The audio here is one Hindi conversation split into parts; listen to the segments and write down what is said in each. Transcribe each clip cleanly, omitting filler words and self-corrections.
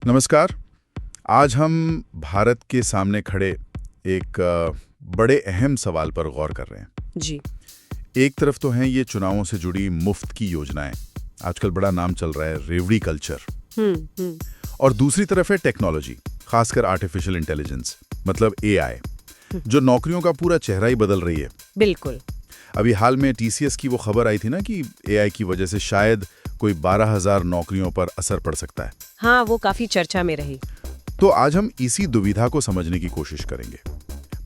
नमस्कार। आज हम भारत के सामने खड़े एक बड़े अहम सवाल पर गौर कर रहे हैं। जी। एक तरफ तो हैं ये चुनावों से जुड़ी मुफ्त की योजनाएं, आजकल बड़ा नाम चल रहा है रेवड़ी कल्चर। और दूसरी तरफ है टेक्नोलॉजी, खासकर आर्टिफिशियल इंटेलिजेंस मतलब एआई, जो नौकरियों का पूरा चेहरा ही बदल रही है। बिल्कुल। अभी हाल में टीसीएस की वो खबर आई थी ना कि एआई की वजह से शायद कोई 12,000 नौकरियों पर असर पड़ सकता है। हाँ, वो काफी चर्चा में रही। तो आज हम इसी दुविधा को समझने की कोशिश करेंगे।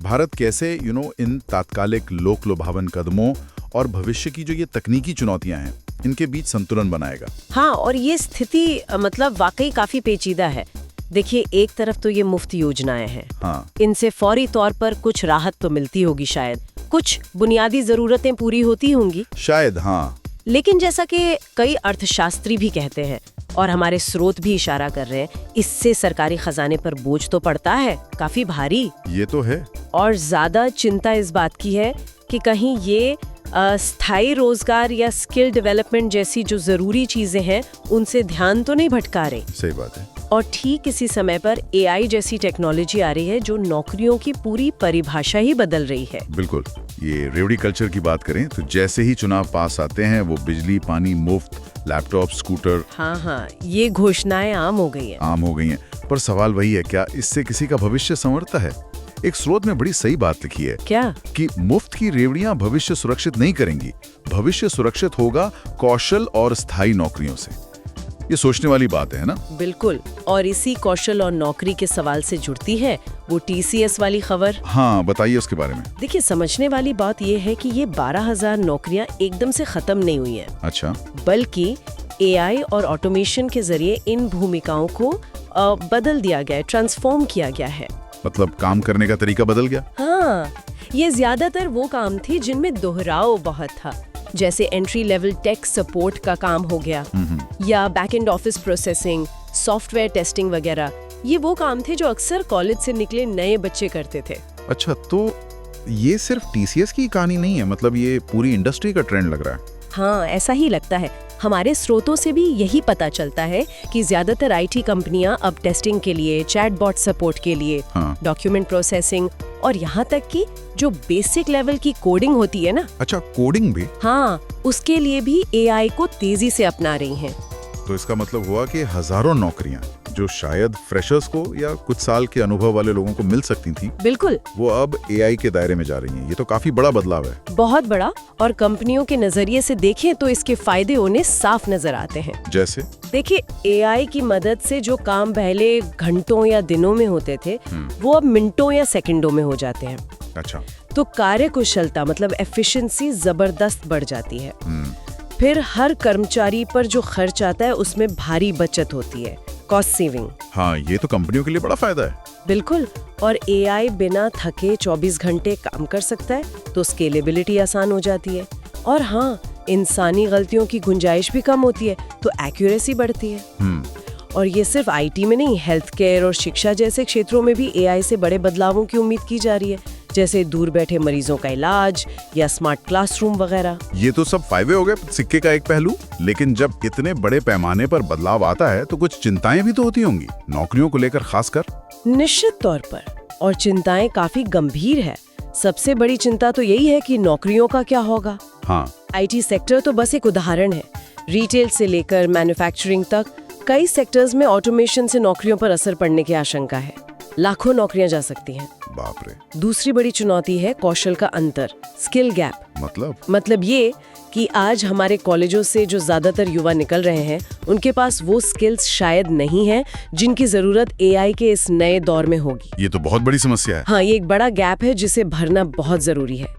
भारत कैसे इन तात्कालिक लोक लुभावन कदमों और भविष्य की जो ये तकनीकी चुनौतियां हैं, इनके बीच संतुलन बनाएगा। हाँ, और ये स्थिति मतलब वाकई काफी पेचीदा है। देखिए, एक तरफ तो ये मुफ्त योजनाएं हैं। हाँ। इनसे फौरी तौर पर कुछ राहत तो मिलती होगी, शायद कुछ बुनियादी जरूरतें पूरी होती होंगी शायद, हाँ। लेकिन जैसा कि कई अर्थशास्त्री भी कहते हैं और हमारे स्रोत भी इशारा कर रहे हैं, इससे सरकारी खजाने पर बोझ तो पड़ता है, काफी भारी। ये तो है। और ज्यादा चिंता इस बात की है कि कहीं ये स्थायी रोजगार या स्किल डेवलपमेंट जैसी जो जरूरी चीजें हैं उनसे ध्यान तो नहीं भटका रही। सही बात है। और ठीक इसी समय पर एआई जैसी टेक्नोलॉजी आ रही है जो नौकरियों की पूरी परिभाषा ही बदल रही है। बिल्कुल। ये रेवड़ी कल्चर की बात करें तो जैसे ही चुनाव पास आते हैं वो बिजली, पानी मुफ्त, लैपटॉप, स्कूटर। हाँ, ये घोषणाएं आम हो गई हैं। पर सवाल वही है, क्या इससे किसी का भविष्य संवरता है? एक स्रोत में बड़ी सही बात लिखी है। क्या? कि मुफ्त की रेवड़ियां भविष्य सुरक्षित नहीं करेंगी। भविष्य सुरक्षित होगा कौशल और स्थायी नौकरियों से। ये सोचने वाली बात है ना? बिल्कुल। और इसी कौशल और नौकरी के सवाल से जुड़ती है वो टीसीएस वाली खबर। हाँ, बताइए उसके बारे में। देखिए, समझने वाली बात ये है कि ये 12,000 नौकरियां एकदम से खत्म नहीं हुई हैं। अच्छा। बल्कि एआई और ऑटोमेशन के जरिए इन भूमिकाओं को बदल दिया गया है, ट्रांसफॉर्म किया गया है। मतलब काम करने का तरीका बदल गया? हाँ, ये ज्यादातर वो काम थी जिनमें दोहराव बहुत था, जैसे एंट्री लेवल टेक सपोर्ट का काम हो गया या back and office processing, software testing वगैरह। ये वो काम थे जो अक्सर कॉलेज से निकले नए बच्चे करते थे। अच्छा, तो ये सिर्फ टीसीएस की कहानी नहीं है, मतलब ये पूरी इंडस्ट्री का ट्रेंड लग रहा है। हाँ, ऐसा ही लगता है। हमारे स्रोतों से भी यही पता चलता है कि ज्यादातर आईटी कंपनियां अब टेस्टिंग के लिए, चैटबॉट सपोर्ट के लिए, डॉक्यूमेंट प्रोसेसिंग और यहाँ तक कि जो बेसिक लेवल की कोडिंग होती है ना। अच्छा, कोडिंग भी? हाँ, उसके लिए भी एआई को तेजी से अपना रही हैं। तो इसका मतलब हुआ कि हजारों नौकरियां जो शायद फ्रेशर्स को या कुछ साल के अनुभव वाले लोगों को मिल सकती थी, बिल्कुल, वो अब एआई के दायरे में जा रही हैं। ये तो काफी बड़ा बदलाव है। बहुत बड़ा। और कंपनियों के नजरिए से देखें तो इसके फायदे उन्हें साफ नजर आते हैं। जैसे? देखिए, एआई की मदद से जो काम पहले घंटों या दिनों में होते थे वो अब मिनटों या सेकंडों में हो जाते हैं। अच्छा। तो कार्य कुशलता मतलब एफिशिएंसी जबरदस्त बढ़ जाती है। फिर हर कर्मचारी पर जो खर्च आता है उसमें भारी बचत होती है, कॉस्ट सेविंग। हाँ, ये तो कंपनियों के लिए बड़ा फायदा है। बिल्कुल। और एआई बिना थके 24 घंटे काम कर सकता है, तो स्केलेबिलिटी आसान हो जाती है। और हाँ, इंसानी गलतियों की गुंजाइश भी कम होती है, तो एक्यूरेसी बढ़ती है। और ये सिर्फ आईटी में नहीं, हेल्थ केयर और शिक्षा जैसे क्षेत्रों में भी एआई से बड़े बदलावों की उम्मीद की जा रही है, जैसे दूर बैठे मरीजों का इलाज या स्मार्ट क्लासरूम वगैरह। ये तो सब फायदे हो गए सिक्के का एक पहलू। लेकिन जब इतने बड़े पैमाने पर बदलाव आता है तो कुछ चिंताएं भी तो होती होंगी, नौकरियों को लेकर खासकर। निश्चित तौर पर, और चिंताएं काफी गंभीर है। सबसे बड़ी चिंता तो यही है कि नौकरियों का क्या होगा। हाँ। आईटी सेक्टर तो बस एक उदाहरण है। रिटेल से लेकर मैन्युफैक्चरिंग तक कई सेक्टर्स में ऑटोमेशन से नौकरियों पर असर पड़ने की आशंका है। लाखों नौकरियां जा सकती हैं। बाप रे। दूसरी बड़ी चुनौती है कौशल का अंतर, स्किल गैप। मतलब ये कि आज हमारे कॉलेजों से जो ज्यादातर युवा निकल रहे हैं उनके पास वो स्किल्स शायद नहीं है जिनकी जरूरत एआई के इस नए दौर में होगी। ये तो बहुत बड़ी समस्या है। हाँ, ये एक बड़ा गैप है जिसे भरना बहुत जरूरी है।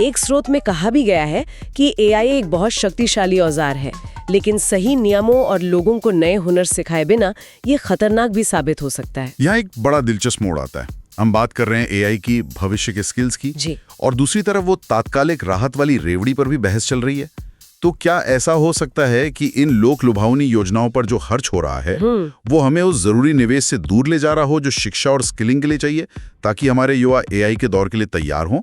एक स्रोत में कहा भी गया है कि एआई एक बहुत शक्तिशाली औजार है, लेकिन सही नियमों और लोगों को नए हुनर सिखाए बिना ये खतरनाक भी साबित हो सकता है। यहाँ एक बड़ा दिलचस्प मोड़ आता है। हम बात कर रहे हैं एआई की भविष्य के स्किल्स की जी। और दूसरी तरफ वो तात्कालिक राहत वाली रेवड़ी पर भी बहस चल रही है। तो क्या ऐसा हो सकता है कि इन लोक लुभावनी योजनाओं पर जो खर्च हो रहा है वो हमें उस जरूरी निवेश से दूर ले जा रहा हो जो शिक्षा और स्किलिंग के लिए चाहिए, ताकि हमारे युवा एआई के दौर के लिए तैयार हों?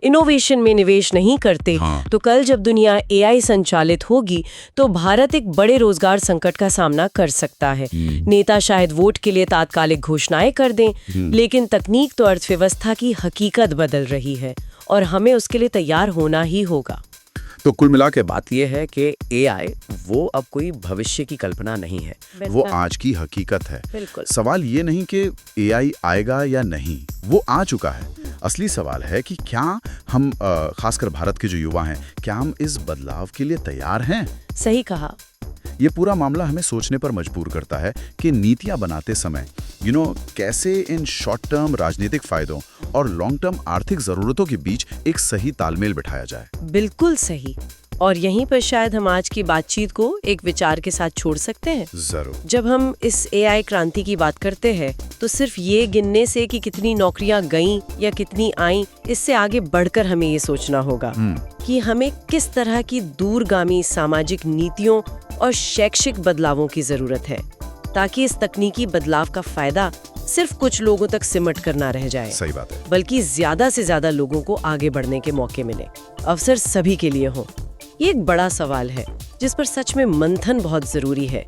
इनोवेशन में निवेश नहीं करते, हाँ। तो कल जब दुनिया एआई संचालित होगी तो भारत एक बड़े रोजगार संकट का सामना कर सकता है। नेता शायद वोट के लिए तात्कालिक घोषणाएं कर दें, लेकिन तकनीक तो अर्थव्यवस्था की हकीकत बदल रही है और हमें उसके लिए तैयार होना ही होगा। तो कुल मिला के बात यह है कि एआई वो अब कोई भविष्य की कल्पना नहीं है, वो आज की हकीकत है। बिल्कुल। सवाल ये नहीं कि एआई आएगा या नहीं, वो आ चुका है। असली सवाल है कि क्या हम खासकर भारत के जो युवा हैं, क्या हम इस बदलाव के लिए तैयार हैं? सही कहा। ये पूरा मामला हमें सोचने पर मजबूर करता है कि नीतियां बनाते समय कैसे इन शॉर्ट टर्म राजनीतिक फायदों और लॉन्ग टर्म आर्थिक जरूरतों के बीच एक सही तालमेल बिठाया जाए। बिल्कुल सही। और यहीं पर शायद हम आज की बातचीत को एक विचार के साथ छोड़ सकते हैं। जरूर। जब हम इस एआई क्रांति की बात करते हैं तो सिर्फ ये गिनने से कि कितनी नौकरियां गईं या कितनी आईं, इससे आगे बढ़कर हमें ये सोचना होगा कि हमें किस तरह की दूरगामी सामाजिक नीतियों और शैक्षिक बदलावों की जरूरत है, ताकि इस तकनीकी बदलाव का फायदा सिर्फ कुछ लोगों तक सिमट कर ना रह जाए। सही बात है। बल्कि ज्यादा से ज्यादा लोगों को आगे बढ़ने के मौके मिले, अवसर सभी के लिए हो। ये एक बड़ा सवाल है जिस पर सच में मंथन बहुत जरूरी है।